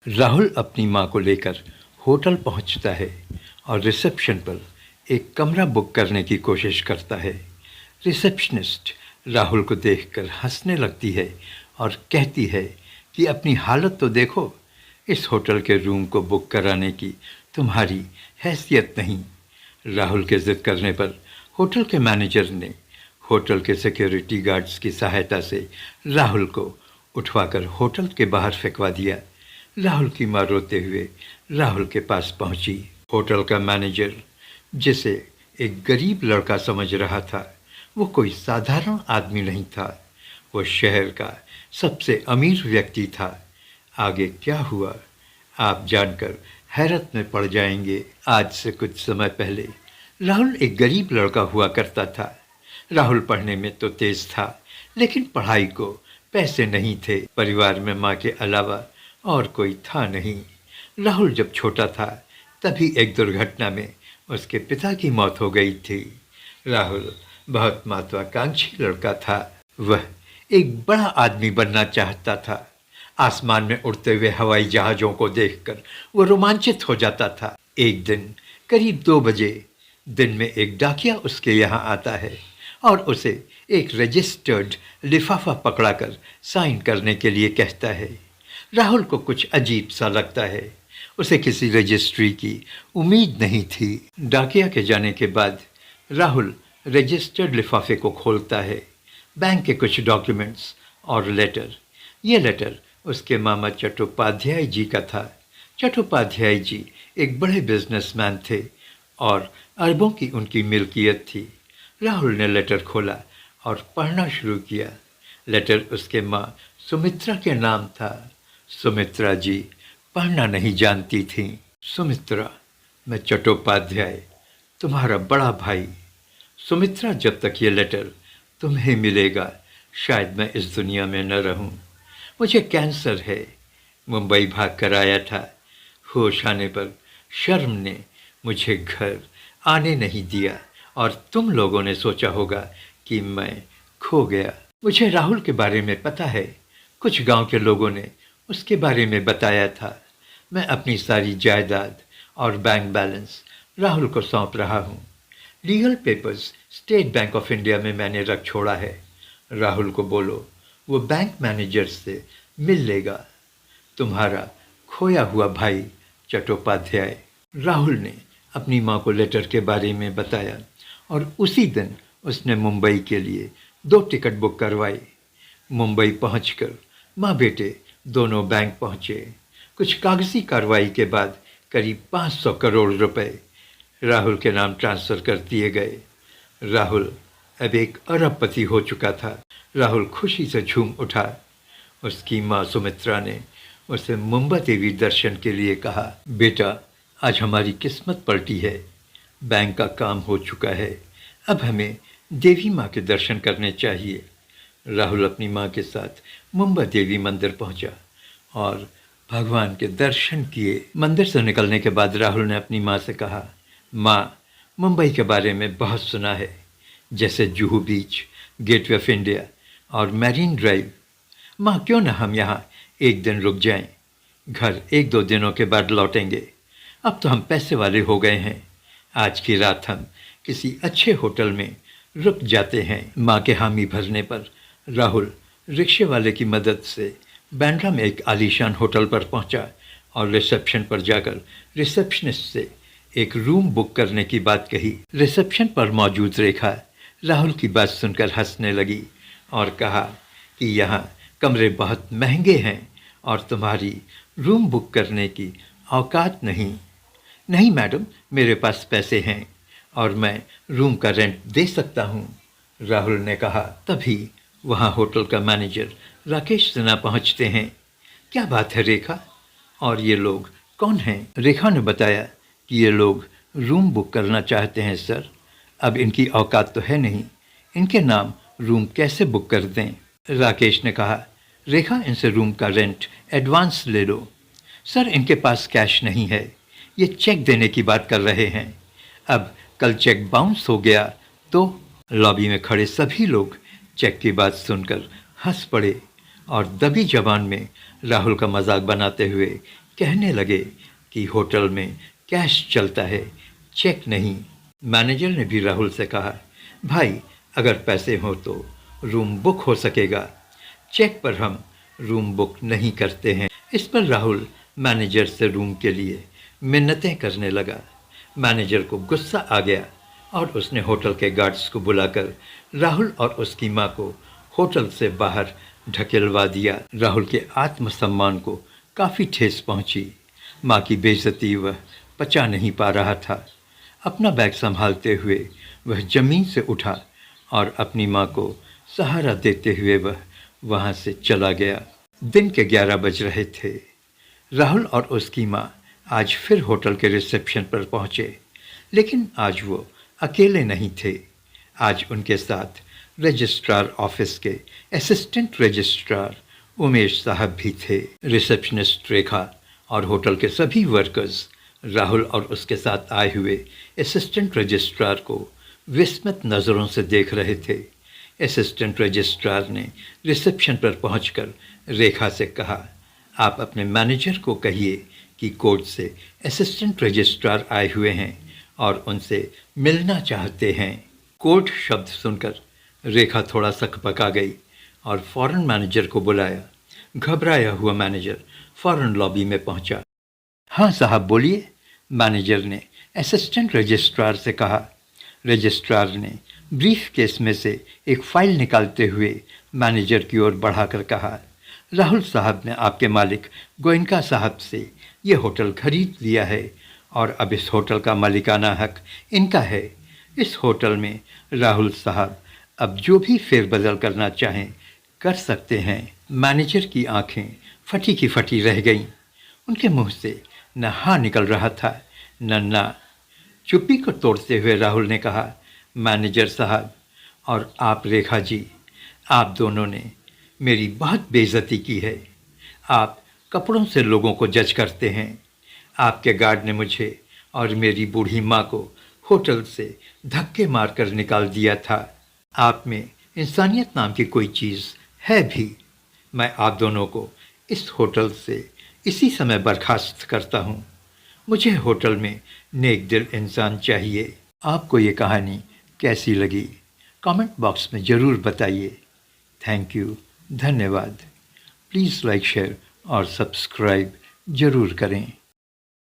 राहुल अपनी माँ को लेकर होटल पहुंचता है और रिसेप्शन पर एक कमरा बुक करने की कोशिश करता है। रिसेप्शनिस्ट राहुल को देखकर हंसने लगती है और कहती है कि अपनी हालत तो देखो, इस होटल के रूम को बुक कराने की तुम्हारी हैसियत नहीं। राहुल के जिद करने पर होटल के मैनेजर ने होटल के सिक्योरिटी गार्ड्स की सहायता से राहुल को उठवाकर होटल के बाहर फेंकवा दिया। राहुल की माँ रोते हुए राहुल के पास पहुंची। होटल का मैनेजर, जिसे एक गरीब लड़का समझ रहा था, वो कोई साधारण आदमी नहीं था। वो शहर का सबसे अमीर व्यक्ति था। आगे क्या हुआ आप जानकर हैरत में पड़ जाएंगे। आज से कुछ समय पहले राहुल एक गरीब लड़का हुआ करता था। राहुल पढ़ने में तो तेज था, लेकिन पढ़ाई को पैसे नहीं थे। परिवार में माँ के अलावा और कोई था नहीं। राहुल जब छोटा था तभी एक दुर्घटना में उसके पिता की मौत हो गई थी। राहुल बहुत महत्वाकांक्षी लड़का था। वह एक बड़ा आदमी बनना चाहता था। आसमान में उड़ते हुए हवाई जहाज़ों को देखकर वो रोमांचित हो जाता था। एक दिन करीब 2 बजे दिन में एक डाकिया उसके यहाँ आता है और उसे एक रजिस्टर्ड लिफाफा पकड़ाकर साइन करने के लिए कहता है। राहुल को कुछ अजीब सा लगता है। उसे किसी रजिस्ट्री की उम्मीद नहीं थी। डाकिया के जाने के बाद राहुल रजिस्टर्ड लिफाफे को खोलता है। बैंक के कुछ डॉक्यूमेंट्स और लेटर। ये लेटर उसके मामा चट्टोपाध्याय जी का था। चट्टोपाध्याय जी एक बड़े बिजनेसमैन थे और अरबों की उनकी मिल्कियत थी। राहुल ने लेटर खोला और पढ़ना शुरू किया। लेटर उसके माँ सुमित्रा के नाम था। सुमित्रा जी पढ़ना नहीं जानती थीं। सुमित्रा, मैं चट्टोपाध्याय तुम्हारा बड़ा भाई। सुमित्रा, जब तक ये लेटर तुम्हें मिलेगा शायद मैं इस दुनिया में न रहूं। मुझे कैंसर है। मुंबई भाग कर आया था। होश आने पर शर्म ने मुझे घर आने नहीं दिया और तुम लोगों ने सोचा होगा कि मैं खो गया। मुझे राहुल के बारे में पता है। कुछ गांव के लोगों ने उसके बारे में बताया था। मैं अपनी सारी जायदाद और बैंक बैलेंस राहुल को सौंप रहा हूँ। Legal papers state bank of India में मैंने रख छोड़ा है। राहुल को बोलो वो बैंक मैनेजर से मिल लेगा। तुम्हारा खोया हुआ भाई चट्टोपाध्याय। राहुल ने अपनी माँ को लेटर के बारे में बताया और उसी दिन उसने मुंबई के लिए 2 टिकट बुक करवाई। मुंबई पहुंचकर माँ बेटे दोनों बैंक पहुँचे। कुछ कागजी कार्रवाई के बाद करीब 500 करोड़ रुपए राहुल के नाम ट्रांसफ़र कर दिए गए। राहुल अब एक अरबपति हो चुका था। राहुल खुशी से झूम उठा। उसकी माँ सुमित्रा ने उसे मुंबा देवी दर्शन के लिए कहा, बेटा आज हमारी किस्मत पलटी है। बैंक का काम हो चुका है। अब हमें देवी माँ के दर्शन करने चाहिए। राहुल अपनी माँ के साथ मुंबा देवी मंदिर पहुंचा और भगवान के दर्शन किए। मंदिर से निकलने के बाद राहुल ने अपनी माँ से कहा, माँ मुंबई के बारे में बहुत सुना है, जैसे जुहू बीच, गेटवे ऑफ इंडिया और मैरीन ड्राइव। माँ क्यों न हम यहाँ एक दिन रुक जाएं? घर 1-2 दिनों के बाद लौटेंगे। अब तो हम पैसे वाले हो गए हैं। आज की रात हम किसी अच्छे होटल में रुक जाते हैं। माँ के हामी भरने पर राहुल रिक्शे वाले की मदद से बांद्रा में एक आलीशान होटल पर पहुंचा और रिसेप्शन पर जाकर रिसेप्शनिस्ट से एक रूम बुक करने की बात कही। रिसेप्शन पर मौजूद रेखा राहुल की बात सुनकर हंसने लगी और कहा कि यहाँ कमरे बहुत महंगे हैं और तुम्हारी रूम बुक करने की औकात नहीं। नहीं मैडम, मेरे पास पैसे हैं और मैं रूम का रेंट दे सकता हूँ, राहुल ने कहा। तभी वहाँ होटल का मैनेजर राकेश सिन्हा पहुँचते हैं। क्या बात है रेखा, और ये लोग कौन हैं? रेखा ने बताया कि ये लोग रूम बुक करना चाहते हैं सर। अब इनकी औकात तो है नहीं, इनके नाम रूम कैसे बुक कर दें? राकेश ने कहा, रेखा इनसे रूम का रेंट एडवांस ले लो। सर इनके पास कैश नहीं है, ये चेक देने की बात कर रहे हैं। अब कल चेक बाउंस हो गया तो? लॉबी में खड़े सभी लोग चेक की बात सुनकर हंस पड़े और दबी जबान में राहुल का मजाक बनाते हुए कहने लगे कि होटल में कैश चलता है, चेक नहीं। मैनेजर ने भी राहुल से कहा, भाई अगर पैसे हो तो रूम बुक हो सकेगा, चेक पर हम रूम बुक नहीं करते हैं। इस पर राहुल मैनेजर से रूम के लिए मिन्नतें करने लगा। मैनेजर को गुस्सा आ गया और उसने होटल के गार्ड्स को बुलाकर राहुल और उसकी माँ को होटल से बाहर ढकेलवा दिया। राहुल के आत्मसम्मान को काफ़ी ठेस पहुंची। माँ की बेइज्जती वह पचा नहीं पा रहा था। अपना बैग संभालते हुए वह जमीन से उठा और अपनी माँ को सहारा देते हुए वह वहाँ से चला गया। दिन के 11 बज रहे थे। राहुल और उसकी माँ आज फिर होटल के रिसेप्शन पर पहुँचे, लेकिन आज वो अकेले नहीं थे। आज उनके साथ रजिस्ट्रार ऑफिस के असिस्टेंट रजिस्ट्रार उमेश साहब भी थे। रिसेप्शनिस्ट रेखा और होटल के सभी वर्कर्स राहुल और उसके साथ आए हुए असिस्टेंट रजिस्ट्रार को विस्मित नज़रों से देख रहे थे। असिस्टेंट रजिस्ट्रार ने रिसेप्शन पर पहुंचकर रेखा से कहा, आप अपने मैनेजर को कहिए कि कोर्ट से असिस्टेंट रजिस्ट्रार आए हुए हैं और उनसे मिलना चाहते हैं। कोर्ट शब्द सुनकर रेखा थोड़ा सकपका गई और फौरन मैनेजर को बुलाया। घबराया हुआ मैनेजर फौरन लॉबी में पहुंचा। हाँ साहब बोलिए, मैनेजर ने असिस्टेंट रजिस्ट्रार से कहा। रजिस्ट्रार ने ब्रीफ केस में से एक फ़ाइल निकालते हुए मैनेजर की ओर बढ़ाकर कहा, राहुल साहब ने आपके मालिक गोयनका साहब से ये होटल खरीद लिया है और अब इस होटल का मालिकाना हक इनका है। इस होटल में राहुल साहब अब जो भी फेरबदल करना चाहें कर सकते हैं। मैनेजर की आंखें फटी की फटी रह गईं। उनके मुंह से न हाँ निकल रहा था न ना। चुप्पी को तोड़ते हुए राहुल ने कहा, मैनेजर साहब और आप रेखा जी, आप दोनों ने मेरी बहुत बेइज्जती की है। आप कपड़ों से लोगों को जज करते हैं। आपके गार्ड ने मुझे और मेरी बूढ़ी माँ को होटल से धक्के मारकर निकाल दिया था। आप में इंसानियत नाम की कोई चीज़ है भी। मैं आप दोनों को इस होटल से इसी समय बर्खास्त करता हूँ। मुझे होटल में नेक दिल इंसान चाहिए। आपको ये कहानी कैसी लगी कमेंट बॉक्स में ज़रूर बताइए। थैंक यू, धन्यवाद। प्लीज़ लाइक, शेयर और सब्सक्राइब ज़रूर करें।